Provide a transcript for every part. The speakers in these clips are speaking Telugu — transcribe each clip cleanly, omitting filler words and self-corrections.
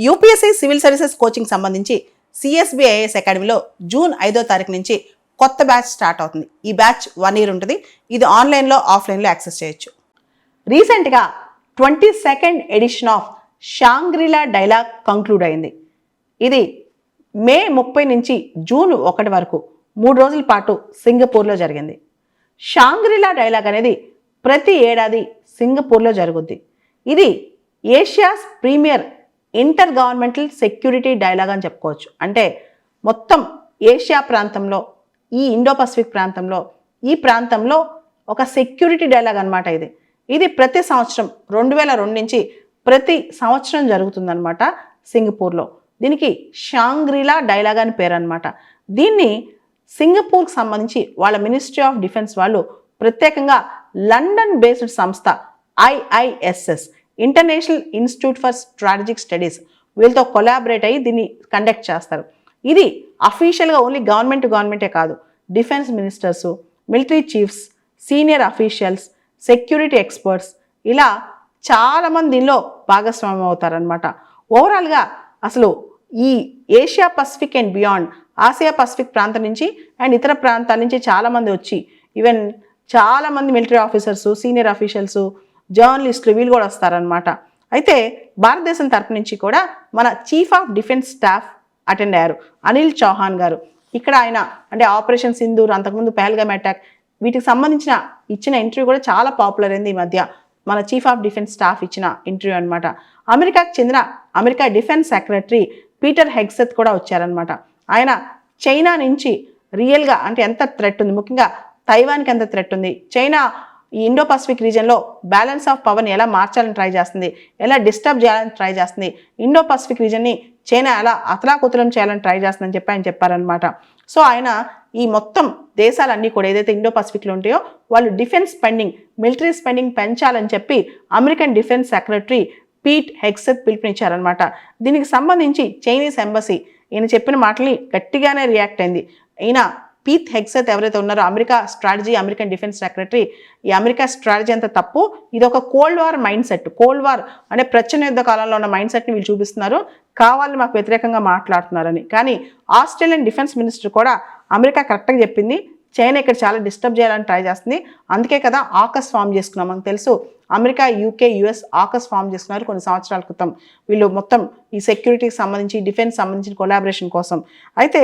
యూపీఎస్సీ సివిల్ సర్వీసెస్ కోచింగ్ సంబంధించి సిఎస్బిఐఎస్ అకాడమీలో జూన్ 5వ తారీఖు నుంచి కొత్త బ్యాచ్ స్టార్ట్ అవుతుంది. ఈ బ్యాచ్ 1 year ఉంటుంది. ఇది ఆన్లైన్లో ఆఫ్లైన్లో యాక్సెస్ చేయొచ్చు. రీసెంట్గా 22nd edition of Shangri-La dialogue conclude అయింది. ఇది మే 30 నుంచి జూన్ 1 వరకు 3 రోజుల పాటు సింగపూర్లో జరిగింది. షాంగ్రిలా డైలాగ్ అనేది ప్రతి ఏడాది సింగపూర్లో జరుగుద్ది. ఇది Asia's premier inter governmental security dialogue అని చెప్పుకోవచ్చు. అంటే మొత్తం ఏషియా ప్రాంతంలో, ఈ ఇండో పసిఫిక్ ప్రాంతంలో, ఈ ప్రాంతంలో ఒక సెక్యూరిటీ డైలాగ్ అనమాట. ఇది ప్రతి సంవత్సరం 2002 నుంచి ప్రతి సంవత్సరం జరుగుతుందన్నమాట సింగపూర్లో. దీనికి షాంగ్రిలా డైలాగ్ అని పేరు అనమాట. దీన్ని సింగపూర్కి సంబంధించి వాళ్ళ మినిస్ట్రీ ఆఫ్ డిఫెన్స్ వాళ్ళు ప్రత్యేకంగా లండన్ బేస్డ్ సంస్థ IISS international institute for strategic studies వీళ్ళతో కొలాబరేట్ అయ్యి దీన్ని కండక్ట్ చేస్తారు. ఇది అఫీషియల్గా ఓన్లీ గవర్నమెంట్ టు గవర్నమెంటే కాదు, defence ministers, military chiefs, senior officials, security experts ఇలా చాలామంది దీనిలో భాగస్వామ్యం అవుతారనమాట. ఓవరాల్గా అసలు ఈ Asia Pacific and beyond, Asia Pacific ప్రాంతం నుంచి అండ్ ఇతర ప్రాంతాల నుంచి చాలామంది వచ్చి, ఈవెన్ చాలామంది మిలిటరీ ఆఫీసర్స్, సీనియర్ అఫీషియల్స్, జర్నలిస్టులు వీళ్ళు కూడా వస్తారనమాట. అయితే భారతదేశం తరపు నుంచి కూడా మన chief of defence staff attend అయ్యారు, అనిల్ చౌహాన్ గారు. ఇక్కడ ఆయన అంటే ఆపరేషన్ సింధూర్, అంతకుముందు పహల్గామ్ అటాక్, వీటికి సంబంధించిన ఇచ్చిన ఇంటర్వ్యూ కూడా చాలా పాపులర్ అయింది ఈ మధ్య. మన చీఫ్ ఆఫ్ డిఫెన్స్ స్టాఫ్ ఇచ్చిన ఇంటర్వ్యూ అనమాట. అమెరికాకు చెందిన America defence secretary Peter Hegseth కూడా వచ్చారనమాట. ఆయన చైనా నుంచి రియల్గా అంటే ఎంత థ్రెట్ ఉంది, ముఖ్యంగా తైవాన్కి ఎంత థ్రెట్ ఉంది, చైనా ఈ ఇండో పసిఫిక్ రీజియన్లో బ్యాలెన్స్ ఆఫ్ పవర్ని ఎలా మార్చాలని ట్రై చేస్తుంది, ఎలా డిస్టర్బ్ చేయాలని ట్రై చేస్తుంది, ఇండో పసిఫిక్ రీజియన్ని చైనా ఎలా అతలాకుతలం చేయాలని ట్రై చేస్తుందని చెప్పి ఆయన చెప్పారనమాట. సో ఆయన ఈ మొత్తం దేశాలన్నీ కూడా ఏదైతే ఇండో పసిఫిక్లో ఉంటాయో వాళ్ళు డిఫెన్స్ స్పెండింగ్, మిలిటరీ స్పెండింగ్ పెంచాలని చెప్పి American defence secretary Pete Hegseth పిలుపునిచ్చారనమాట. దీనికి సంబంధించి చైనీస్ ఎంబసీ ఈయన చెప్పిన మాటల్ని గట్టిగానే రియాక్ట్ అయింది. ఈయన పీట్ హెగ్సెత్ ఎవరైతే ఉన్నారో America strategy, American defence secretary, ఈ అమెరికా స్ట్రాటజీ అంత తప్పు, ఇది ఒక cold war mind set. Cold war అంటే ప్రచ్ఛన్న యుద్ధ కాలంలో ఉన్న మైండ్ సెట్ని వీళ్ళు చూపిస్తున్నారు, కావాలని మాకు వ్యతిరేకంగా మాట్లాడుతున్నారని. కానీ ఆస్ట్రేలియన్ డిఫెన్స్ మినిస్టర్ కూడా అమెరికా కరెక్ట్గా చెప్పింది, చైనా ఇక్కడ చాలా డిస్టర్బ్ చేయాలని ట్రై చేస్తుంది, అందుకే కదా ఆకస్ ఫామ్ చేసుకున్నాం. మనకు తెలుసు America, UK, US AUKUS form చేసుకున్నారు కొన్ని సంవత్సరాల క్రితం. వీళ్ళు మొత్తం ఈ సెక్యూరిటీకి సంబంధించి, డిఫెన్స్ సంబంధించిన కొలాబరేషన్ కోసం. అయితే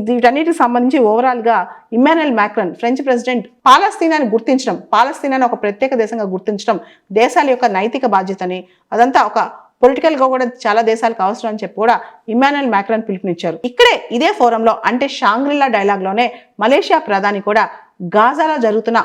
వీటన్నిటికి సంబంధించి ఓవరాల్గా ఇమ్మాన్యుయల్ మ్యాక్రన్ ఫ్రెంచ్ ప్రెసిడెంట్ పాలస్తీనాని గుర్తించడం, పాలస్తీనాని ఒక ప్రత్యేక దేశంగా గుర్తించడం దేశాల యొక్క నైతిక బాధ్యతని, అదంతా ఒక పొలిటికల్గా కూడా చాలా దేశాలకు అవసరం అని చెప్పి కూడా ఇమ్మాన్యుయల్ మ్యాక్రన్ పిలుపునిచ్చారు. ఇక్కడే ఇదే ఫోరంలో అంటే షాంగ్రిలా డైలాగ్లోనే మలేషియా ప్రధాని కూడా గాజాలో జరుగుతున్న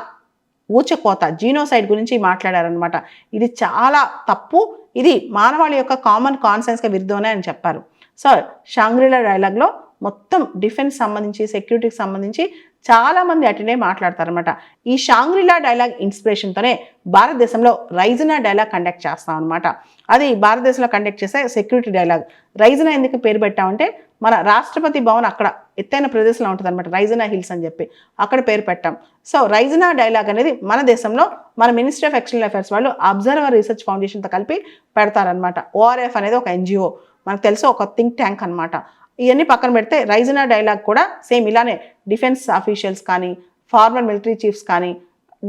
ఊచకోత, జీనోసైడ్ గురించి మాట్లాడారనమాట. ఇది చాలా తప్పు, ఇది మానవాళి యొక్క కామన్ కాన్సెన్స్గా విరుద్ధమే అని చెప్పారు. సో షాంగ్రిలా డైలాగ్లో మొత్తం డిఫెన్స్ సంబంధించి, సెక్యూరిటీకి సంబంధించి చాలామంది అటెండే మాట్లాడతారనమాట. ఈ షాంగ్రిలా డైలాగ్ ఇన్స్పిరేషన్తోనే భారతదేశంలో రైజినా డైలాగ్ కండక్ట్ చేస్తాం అనమాట. అది భారతదేశంలో కండక్ట్ చేసే సెక్యూరిటీ డైలాగ్. రైజినా ఎందుకు పేరు పెట్టామంటే మన రాష్ట్రపతి భవన్ అక్కడ ఎత్తైన ప్రదేశంలో ఉంటుంది అనమాట, రైజినా హిల్స్ అని చెప్పి అక్కడ పేరు పెట్టాం. సో రైజినా డైలాగ్ అనేది మన దేశంలో మన మినిస్ట్రీ ఆఫ్ ఎక్స్టర్నల్ అఫైర్స్ వాళ్ళు అబ్జర్వర్ రీసెర్చ్ ఫౌండేషన్తో కలిపి పెడతారనమాట. ORF అనేది ఒక NGO, మనకు తెలుసు ఒక థింక్ ట్యాంక్ అనమాట. ఇవన్నీ పక్కన పెడితే రైజినా డైలాగ్ కూడా సేమ్ ఇలానే డిఫెన్స్ ఆఫీషియల్స్ కానీ, ఫార్మర్ మిలిటరీ చీఫ్స్ కానీ,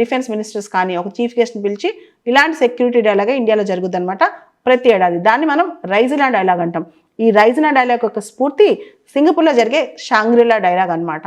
డిఫెన్స్ మినిస్టర్స్ కానీ ఒక చీఫ్ గెస్ట్ని పిలిచి ఇలాంటి సెక్యూరిటీ డైలాగే ఇండియాలో జరుగుద్ది అనమాట ప్రతి ఏడాది. దాన్ని మనం రైజినా డైలాగ్ అంటాం. ఈ రైజినా డైలాగ్ యొక్క స్ఫూర్తి సింగపూర్లో జరిగే షాంగ్రిలా డైలాగ్ అనమాట.